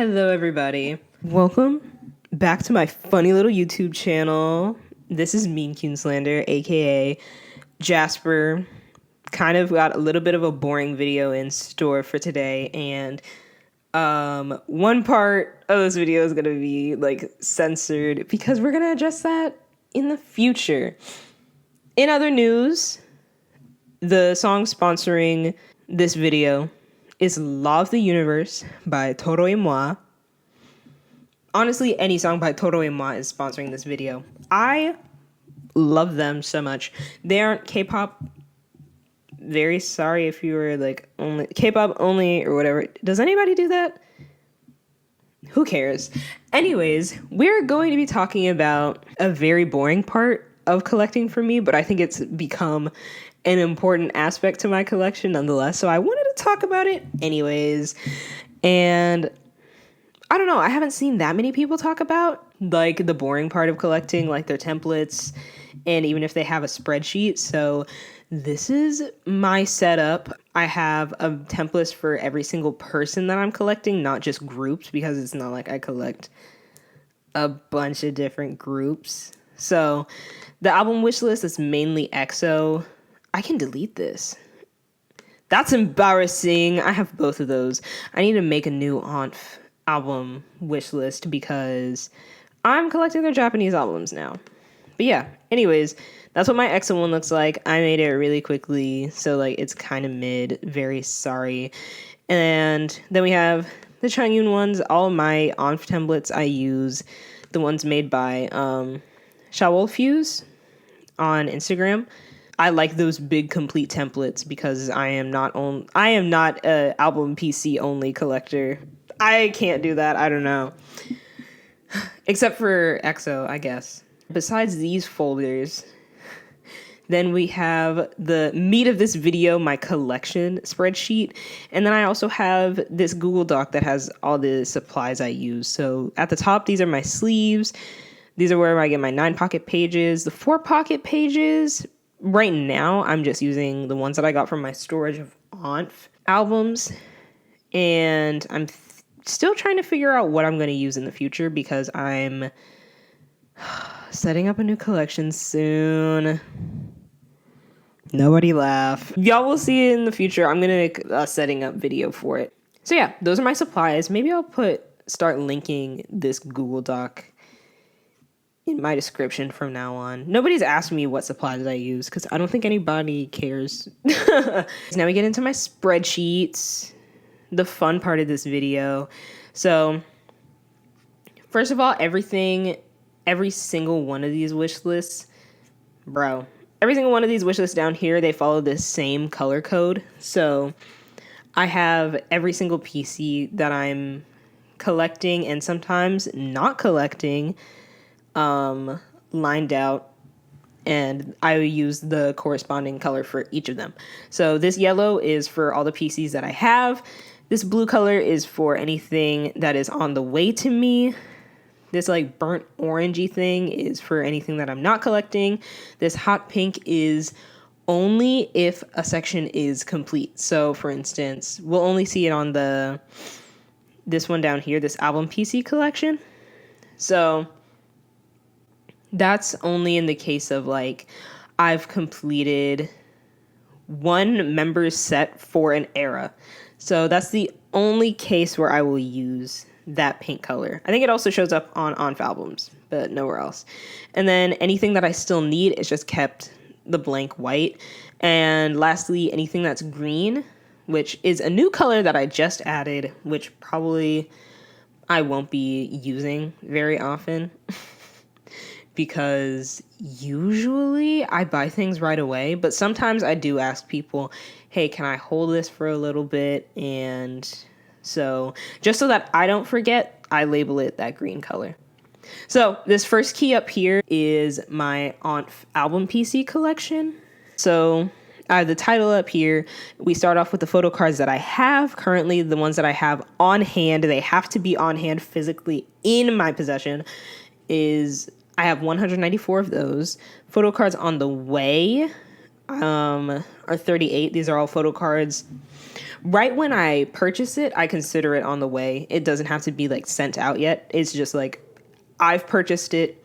Hello, everybody. Welcome back to my funny little YouTube channel. This is Mean Coonslander, aka Jasper. Kind of got a little bit of a boring video in store for today, and one part of this video is gonna be like censored because we're gonna address that in the future. In other news, the song sponsoring this video is Law of the Universe by Toro y Moi. Honestly, any song by Toro y Moi is sponsoring this video. I love them so much. They aren't K-pop. Very sorry if you were like only K-pop only or whatever. Does anybody do that? Who cares? Anyways, we're going to be talking about a very boring part of collecting for me, but I think it's become an important aspect to my collection nonetheless. So I wanted to talk about it anyways. And I don't know, I haven't seen that many people talk about like the boring part of collecting, like their templates, and even if they have a spreadsheet. So this is my setup. I have a template for every single person that I'm collecting, not just groups, because it's not like I collect a bunch of different groups. So the album wish list is mainly EXO. I can delete this. That's embarrassing. I have both of those. I need to make a new ONF album wish list because I'm collecting their Japanese albums now. But yeah, anyways, that's what my EXO one looks like. I made it really quickly, so like it's kind of mid. Very sorry. And then we have the Changyun ones. All of my ONF templates I use the ones made by Shaol Fuse on Instagram. I like those big complete templates because I am not a album PC only collector. I can't do that. I don't know. Except for EXO, I guess. Besides these folders, then we have the meat of this video, my collection spreadsheet. And then I also have this Google Doc that has all the supplies I use. So at the top, these are my sleeves. These are where I get my 9 pocket pages. The 4 pocket pages, right now, I'm just using the ones that I got from my storage of ONF albums. And I'm still trying to figure out what I'm going to use in the future because I'm setting up a new collection soon. Nobody laugh. Y'all will see it in the future. I'm going to make a setting up video for it. So yeah, those are my supplies. Maybe I'll start linking this Google Doc in my description from now on. Nobody's asked me what supplies I use because I don't think anybody cares. Now we get into my spreadsheets, the fun part of this video. So first of all, every single one of these wish lists, every single one of these wish lists down here, they follow this same color code. So I have every single PC that I'm collecting and sometimes not collecting lined out, and I use the corresponding color for each of them. So this yellow is for all the PCs that I have. This blue color is for anything that is on the way to me. This like burnt orangey thing is for anything that I'm not collecting. This hot pink is only if a section is complete. So for instance, we'll only see it on this one down here, this album PC collection. So that's only in the case of like I've completed one member's set for an era. So that's the only case where I will use that pink color. I think it also shows up on ONF albums, but nowhere else. And then anything that I still need is just kept the blank white. And lastly, anything that's green, which is a new color that I just added, which probably I won't be using very often. Because usually I buy things right away, but sometimes I do ask people, hey, can I hold this for a little bit? And so just so that I don't forget, I label it that green color. So this first key up here is my ONF album PC collection. So I have the title up here. We start off with the photo cards that I have. Currently, the ones that I have on hand, they have to be on hand physically in my possession, I have 194 of those. Photo cards on the way, are 38. These are all photo cards. Right when I purchase it, I consider it on the way. It doesn't have to be like sent out yet. It's just like I've purchased it.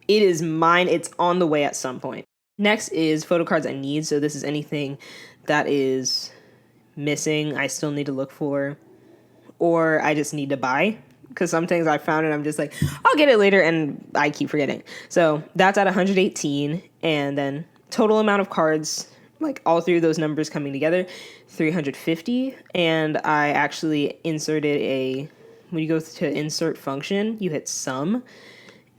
It is mine. It's on the way at some point. Next is photo cards I need. So this is anything that is missing, I still need to look for, or I just need to buy. Because some things I found and I'm just like, I'll get it later, and I keep forgetting. So that's at 118. And then total amount of cards, like all three of those numbers coming together, 350. And I actually inserted when you go to insert function, you hit sum.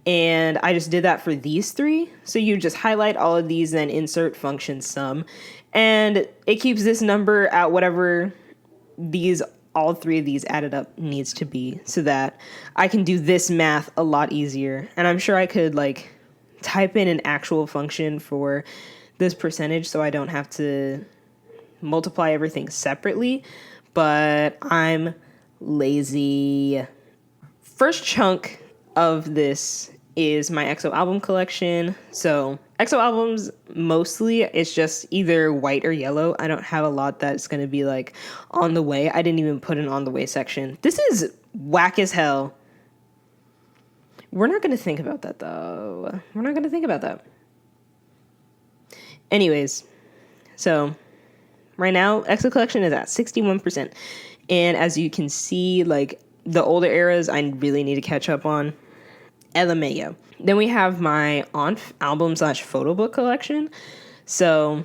And I just did that for these three. So you just highlight all of these, then insert function sum. And it keeps this number at whatever all three of these added up needs to be, so that I can do this math a lot easier. And I'm sure I could like type in an actual function for this percentage so I don't have to multiply everything separately, but I'm lazy. First chunk of this is my EXO album collection. So EXO albums, mostly it's just either white or yellow. I don't have a lot that's going to be like on the way. I didn't even put an on the way section. This is whack as hell. We're not going to think about that though. We're not going to think about that. Anyways, so right now EXO collection is at 61%. And as you can see, like the older eras I really need to catch up on. LMAO. Then we have my album / photo book collection. So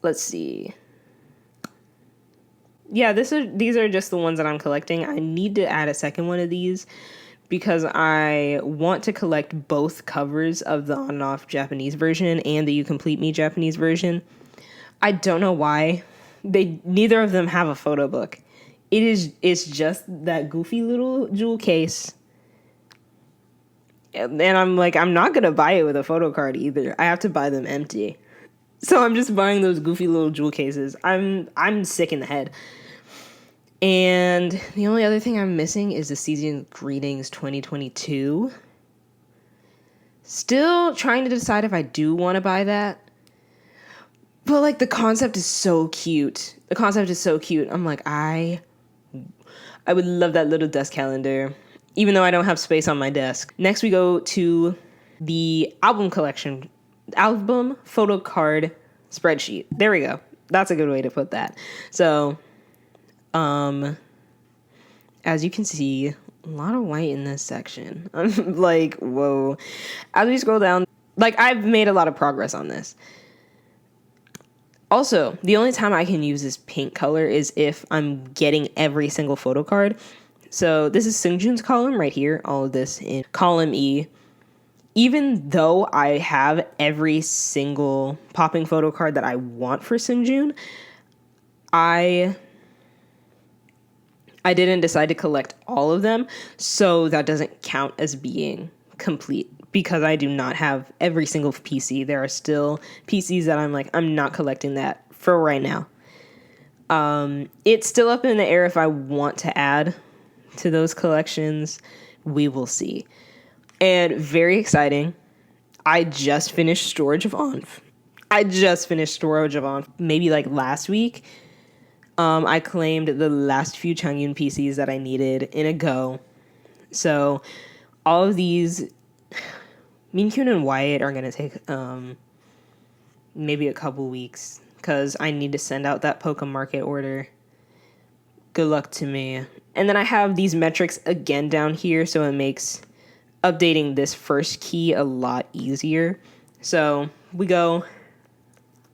let's see. Yeah, these are just the ones that I'm collecting. I need to add a second one of these because I want to collect both covers of the on and off Japanese version and the You Complete Me Japanese version. I don't know why. Neither of them have a photo book. It's just that goofy little jewel case. And I'm like, I'm not going to buy it with a photo card either. I have to buy them empty. So I'm just buying those goofy little jewel cases. I'm sick in the head. And the only other thing I'm missing is the Season Greetings 2022. Still trying to decide if I do want to buy that. But like the concept is so cute. I'm like, I would love that little desk calendar, even though I don't have space on my desk. Next, we go to the album collection, album photo card spreadsheet. There we go. That's a good way to put that. So, as you can see, a lot of white in this section. I'm like, whoa. As we scroll down, like I've made a lot of progress on this. Also, the only time I can use this pink color is if I'm getting every single photo card. So this is Seungjoon's column right here, all of this in column E. Even though I have every single popping photo card that I want for Seungjoon, I didn't decide to collect all of them, so that doesn't count as being complete. Because I do not have every single PC. There are still PCs that I'm like, I'm not collecting that for right now. It's still up in the air if I want to add to those collections. We will see. And very exciting, I just finished Storage of Onf. Maybe like last week. I claimed the last few Changyun PCs that I needed in a go. So all of these, Minkyun and Wyatt are going to take maybe a couple weeks because I need to send out that Pocamarket order. Good luck to me. And then I have these metrics again down here, so it makes updating this first key a lot easier. So we go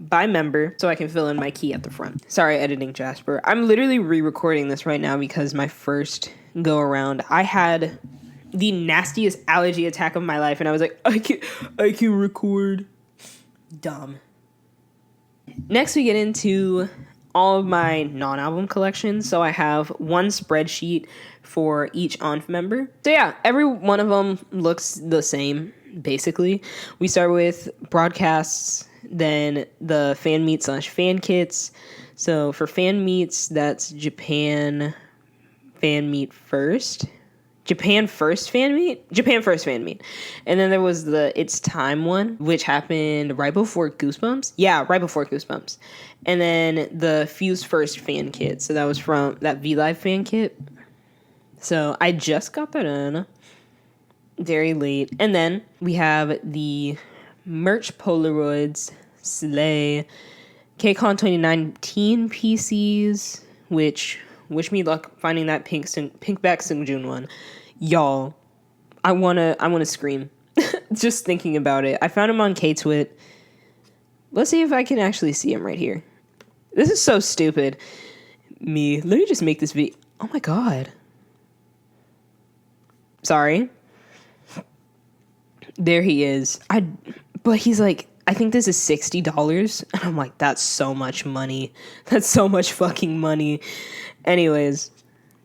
by member so I can fill in my key at the front. Sorry, editing Jasper. I'm literally re-recording this right now because my first go around, I had the nastiest allergy attack of my life, and I was like, I can record. Dumb. Next, we get into all of my non-album collections. So I have one spreadsheet for each ONF member. So yeah, every one of them looks the same, basically. We start with broadcasts, then the fan meet / fan kits. So for fan meets, that's Japan fan meet first, Japan First fan meet. And then there was the It's Time one, which happened right before Goosebumps. Yeah, right before Goosebumps. And then the Fuse First fan kit. So that was from that V-Live fan kit. So I just got that in very late. And then we have the merch Polaroids, Slay, KCON 2019 PCs, which wish me luck finding that Pinkback Sungjun one. Y'all, I wanna scream. Just thinking about it. I found him on ktwt. Let's see if I can actually see him right here. This is so stupid. Let me just make this video. Oh my god. Sorry. There he is. But he's like, I think this is $60. And I'm like, that's so much money. That's so much fucking money. Anyways.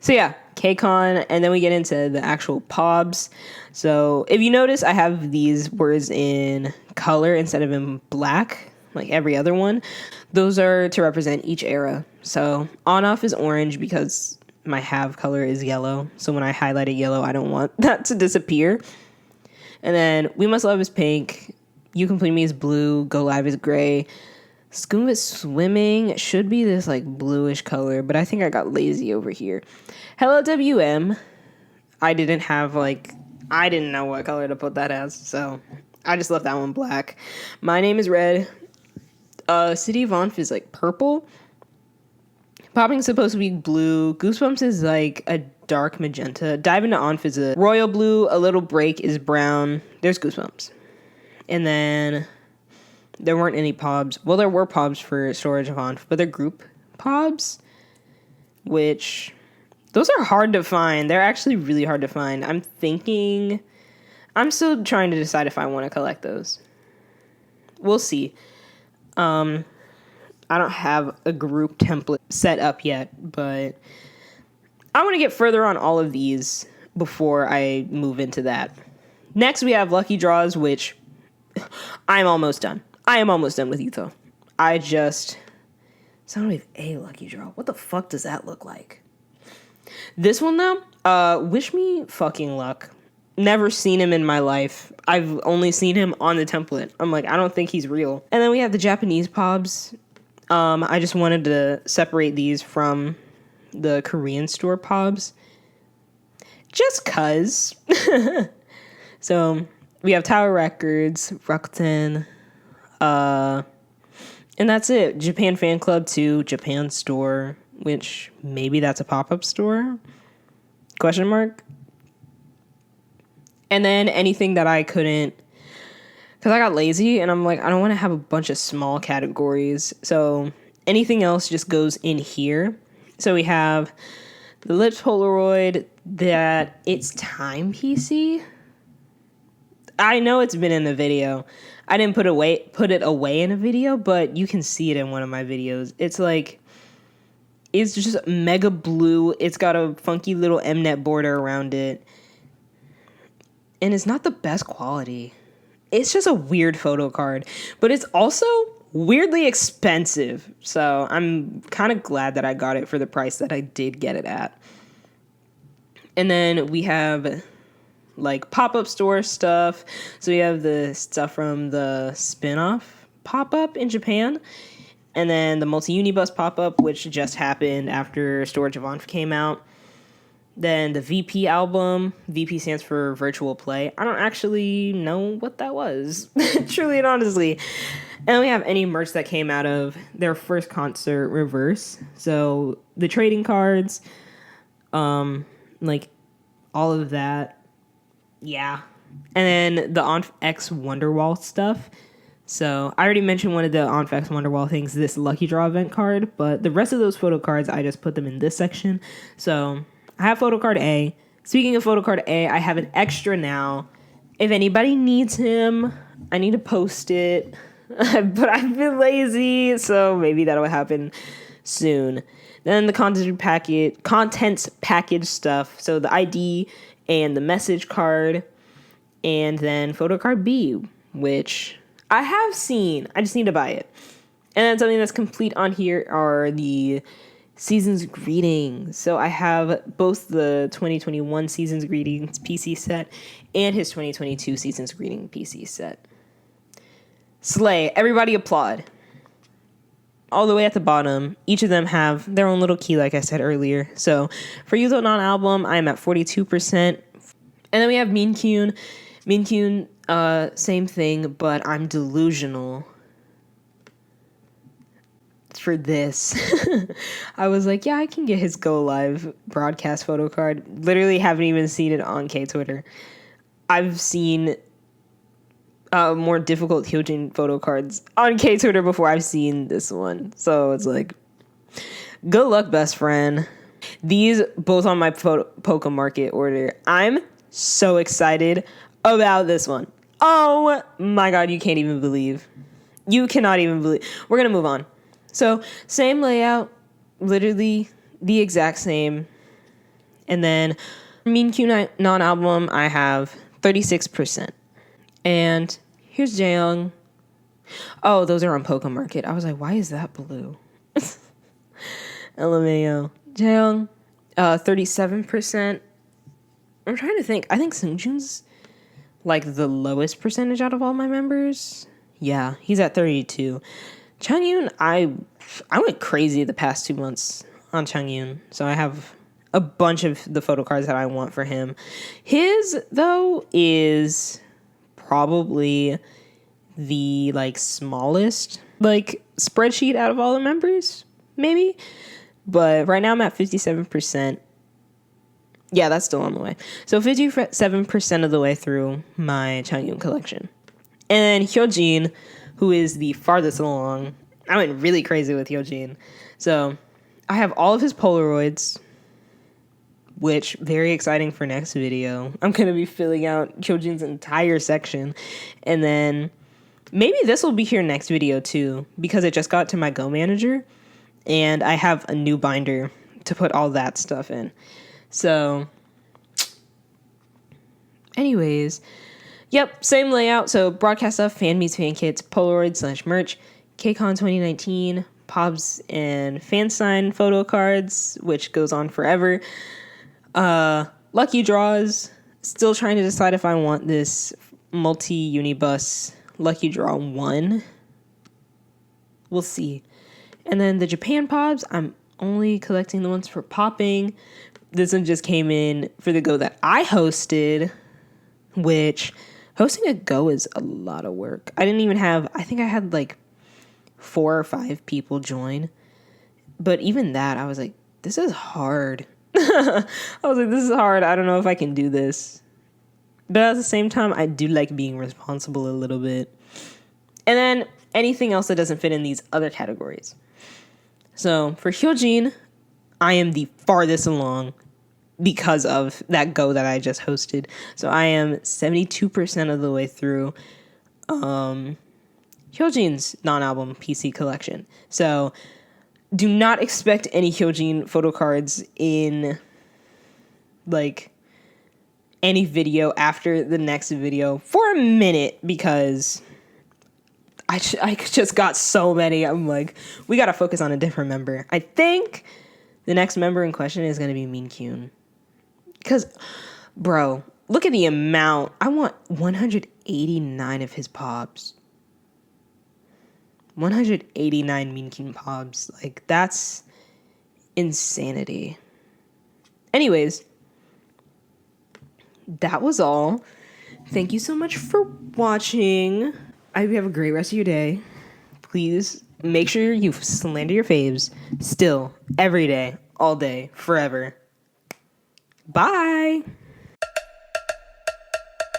So yeah, KCON. And then we get into the actual POBs. So if you notice, I have these words in color instead of in black, like every other one. Those are to represent each era. So on-off is orange because my have color is yellow. So when I highlight it yellow, I don't want that to disappear. And then We Must Love is pink. You Complete Me is blue. Go Live is gray. Scuba Swimming should be this like bluish color, but I think I got lazy over here. Hello WM. I didn't know what color to put that as, so I just left that one black. My Name is red. City of Onf is like purple. Popping's supposed to be blue. Goosebumps is like a dark magenta. Dive into Onf is a royal blue. A Little Break is brown. There's Goosebumps. And then there weren't any POBs. Well, there were POBs for Storage of Onf, but they're group POBs, which those are hard to find. They're actually really hard to find. I'm still trying to decide if I want to collect those. We'll see. I don't have a group template set up yet, but I want to get further on all of these before I move into that. Next, we have Lucky Draws, which I'm almost done. I am almost done with Utho. Sound Wave A Lucky Draw. What the fuck does that look like? This one, though, wish me fucking luck. Never seen him in my life. I've only seen him on the template. I'm like, I don't think he's real. And then we have the Japanese POBs. I just wanted to separate these from the Korean store POBs. Just cuz. So we have Tower Records, Rakuten, and that's it. Japan Fan Club 2, Japan Store, which maybe that's a pop-up store? Question mark? And then anything that I couldn't, because I got lazy and I'm like, I don't want to have a bunch of small categories. So anything else just goes in here. So we have the Lips Polaroid, that It's Time PC. I know it's been in the video. I didn't put it away in a video, but you can see it in one of my videos. It's just mega blue. It's got a funky little Mnet border around it. And it's not the best quality. It's just a weird photo card, but it's also weirdly expensive. So I'm kind of glad that I got it for the price that I did get it at. And then we have like pop-up store stuff. So we have the stuff from the spin-off pop-up in Japan. And then the multi-unibus pop-up, which just happened after Storage of Onf came out. Then the VP album. VP stands for Virtual Play. I don't actually know what that was. Truly and honestly. And we have any merch that came out of their first concert, Reverse. So the trading cards, like all of that. Yeah. And then the Onf X Wonderwall stuff. So I already mentioned one of the Onf X Wonderwall things, this Lucky Draw event card. But the rest of those photo cards, I just put them in this section. So I have photo card A. Speaking of photo card A, I have an extra now. If anybody needs him, I need to post it. But I've been lazy, so maybe that'll happen soon. Then the contents package stuff. So the ID and the message card. And then photo card B, which I have seen. I just need to buy it. And then something that's complete on here are the Season's Greetings. So I have both the 2021 Season's Greetings PC set and his 2022 Season's Greeting PC set. Slay. Everybody applaud. All the way at the bottom, each of them have their own little key, like I said earlier. So for Yuzo non-album, I'm at 42%. And then we have Mean Kyun. Mean Kyun, same thing, but I'm delusional for this. I was like, yeah, I can get his Go Live broadcast photo card. Literally haven't even seen it on Ktwitter. I've seen more difficult Hyojin photo cards on Ktwitter before I've seen this one. So it's like, good luck, best friend. These both on my Pocamarket order. I'm so excited about this one. Oh my god, you can't even believe. You cannot even believe. We're gonna move on. So same layout, literally the exact same. And then Mean Q non-album, I have 36%. And here's Jaeyoung. Oh, those are on Pocamarket. I was like, why is that blue? LMAO. Jaeyoung, 37%. I'm trying to think. I think Seungjoon's like the lowest percentage out of all my members. Yeah, he's at 32. Changyun, I went crazy the past 2 months on Changyun. So I have a bunch of the photo cards that I want for him. His, though, is probably the like smallest like spreadsheet out of all the members, maybe. But right now I'm at 57%. Yeah, that's still on the way. So 57% of the way through my Changyun collection. And Hyojin, who is the farthest along. I went really crazy with Hyojin. So I have all of his Polaroids, which very exciting for next video. I'm going to be filling out Hyojin's entire section. And then maybe this will be here next video too, because it just got to my Go Manager and I have a new binder to put all that stuff in. So anyways, yep, same layout. So broadcast stuff, fan meets, fan kits, Polaroid / merch, KCON 2019, Pobs and fan sign photo cards, which goes on forever. Lucky draws. Still trying to decide if I want this multi-unibus Lucky Draw 1. We'll see. And then the Japan Pobs, I'm only collecting the ones for popping. This one just came in for the Go that I hosted, which hosting a Go is a lot of work. I think I had like 4 or 5 people join. But even that, I was like, this is hard. I was like, this is hard. I don't know if I can do this. But at the same time, I do like being responsible a little bit. And then anything else that doesn't fit in these other categories. So for Hyojin, I am the farthest along because of that Go that I just hosted. So I am 72% of the way through Hyojin's non-album PC collection. So do not expect any Hyojin photo cards in like any video after the next video for a minute, because I just got so many. I'm like, we got to focus on a different member. I think the next member in question is going to be Mean Kyun. Because, bro, look at the amount. I want 189 of his Pobs. 189 Mean Kyun Pobs. Like, that's insanity. Anyways, that was all. Thank you so much for watching. I hope you have a great rest of your day. Please make sure you slander your faves still, every day, all day, forever. Bye.